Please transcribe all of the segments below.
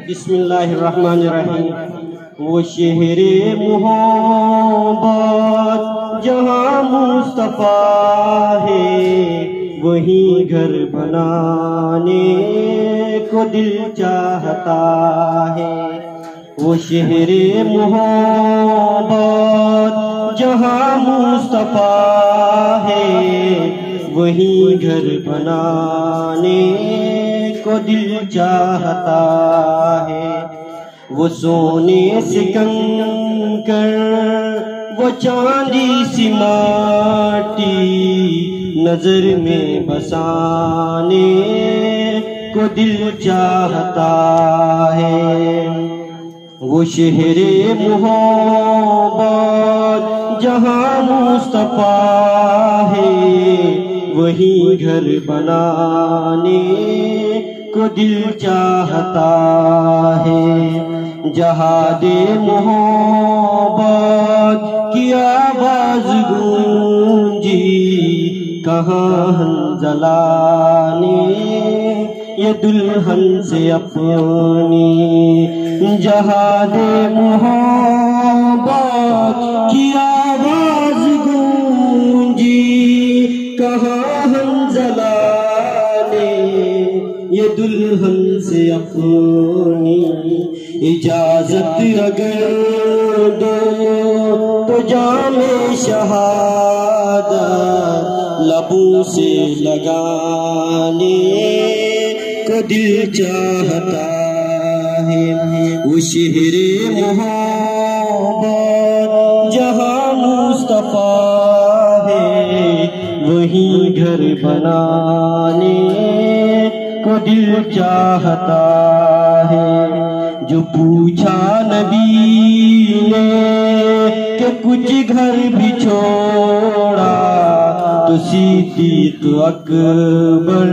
بسم اللہ الرحمن الرحیم۔ وہ شہر محبت جہاں مصطفیٰ ہے، وہیں گھر بنانے کو دل چاہتا ہے۔ وہ شہر محبت جہاں مصطفیٰ ہے، وہیں گھر بنانے کو دل چاہتا ہے۔ وہ سونے سے کنکر، وہ چاندی سی ماٹی، نظر میں بسانے کو دل چاہتا ہے۔ وہ شہر محبت جہاں مصطفیٰ ہے، وہیں گھر بنانے کو دل چاہتا ہے۔ جہاد محبت کی آواز گونجی، کہاں حنظلہ نے یہ دلہن سے اپنی۔ جہاد محبت کی آواز گونجی، کہاں حنظلہ نے یہ دلہن سے اپنی۔ اجازت اگر دو تو جام شہادت لبوں سے لگانے کو دل چاہتا ہے۔ وہ شہر محبت جہاں مصطفیٰ ہے، وہیں گھر بنانے کو دل چاہتا ہے۔ جو پوچھا نبی نے کہ کچھ گھر بھی چھوڑا، تو صدیق اکبر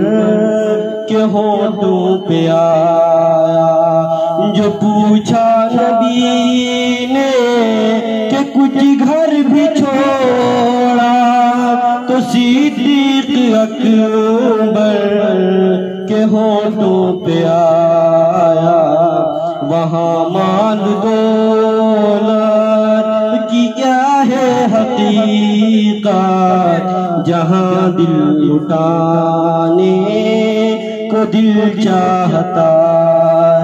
کے ہونٹوں پہ آیا۔ جو پوچھا نبی نے کہ کچھ گھر بھی چھوڑا، تو صدیق اکبر کے ہونٹوں پہ آیا۔ وہاں مال دولت کی کیا ہے حقیقت، جہاں دل لٹانے کو دل چاہتا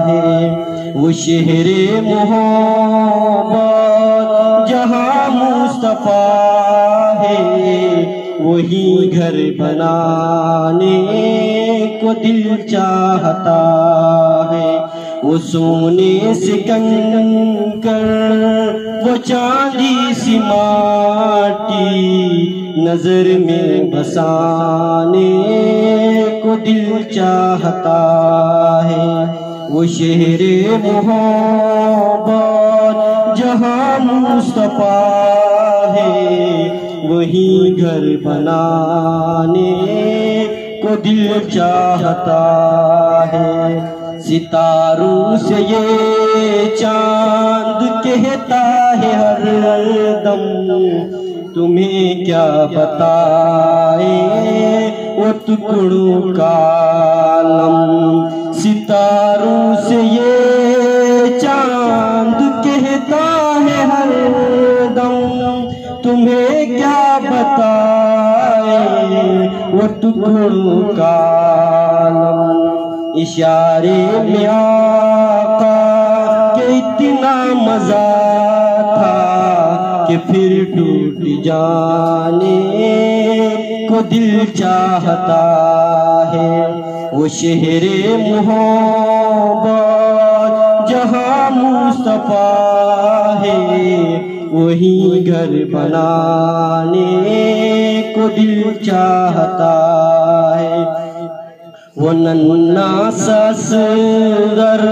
ہے۔ وہ شہر محبت جہاں مصطفیٰ ہے، وہی گھر بنانے کو دل چاہتا ہے۔ وہ سونے سے کنکر، وہ چاندی سی ماٹی، نظر میں بسانے کو دل چاہتا ہے۔ وہ شہر محبت جہاں مصطفیٰ ہے، وہیں گھر بنانے کو دل چاہتا ہے۔ ستاروں سے یہ چاند کہتا ہے ہر دم، تمہیں کیا بتائے وہ ٹکڑوں کا عالم۔ ستاروں سے یہ چاند کہتا ہے ہر دم، تمہیں کیا بتائے وہ ٹکڑوں کا عالم۔ اشارے میں آقا کہ اتنا مزہ تھا کہ پھر ٹوٹ جانے کو دل چاہتا ہے۔ وہ شہر محبت جہاں مصطفیٰ ہے، وہیں گھر بنانے کو دل چاہتا ہے۔ وہ ننھا سا اصغر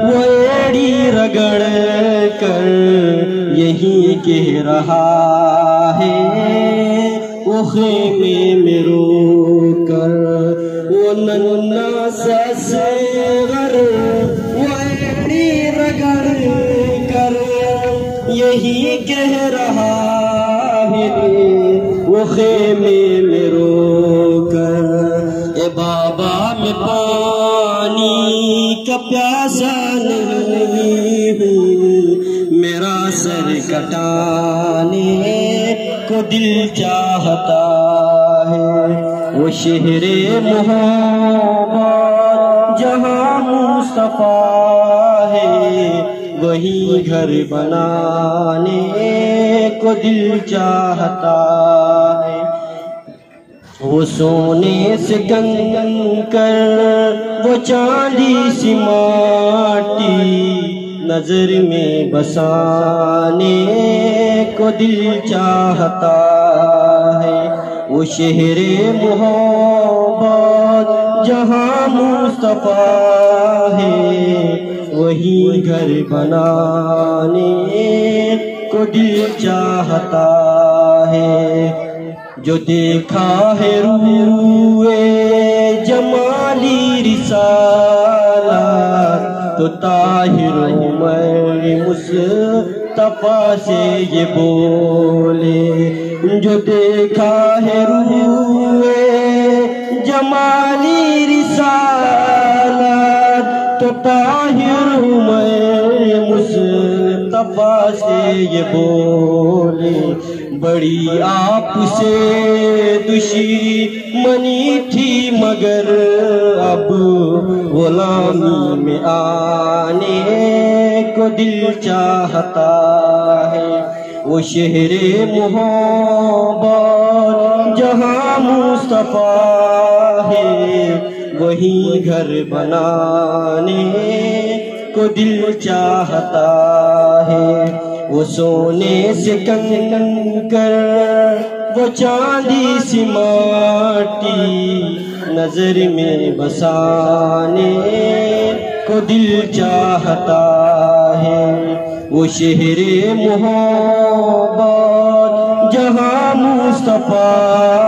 وہ ایڑی رگڑ کر یہی کہہ رہا ہے، وہ خیمے میں رو کر۔ وہ ننھا سا اصغر وہ ایڑی رگڑ کر یہی کہہ رہا ہے، وہ خیمے میں رو کر۔ اے باپ کعبہ میں پانی کا پیاسا نہیں ہوں، میرا سر کٹانے کو دل چاہتا ہے، وہ شہر محبت جہاں مصطفیٰ ہے، وہی گھر بنانے کو دل چاہتا ہے۔ وہ سونے سے گن کر وہ چاندی سی ماٹی نظر میں بسانے کو دل چاہتا ہے، وہ شہر محبت جہاں مصطفیٰ ہے، وہی گھر بنانے کو دل چاہتا ہے۔ جو دیکھا ہے روئے جمالی رسالت تو طاہر عمر مصطفیٰ سے یہ بولے، جو دیکھا ہے روئے جمالی رسالت تو طاہر عمر مصطفیٰ سے یہ بولے، بڑی آپ سے دشمنی تھی مگر اب غلامی میں آنے کو دل چاہتا ہے، وہ شہر محبت جہاں مصطفیٰ ہے، وہی گھر بنانے کو دل چاہتا ہے۔ وہ سونے سے کنکر وہ چاندی سی ماٹی نظر میں بسانے کو دل چاہتا ہے، وہ شہر محبت جہاں مصطفیٰ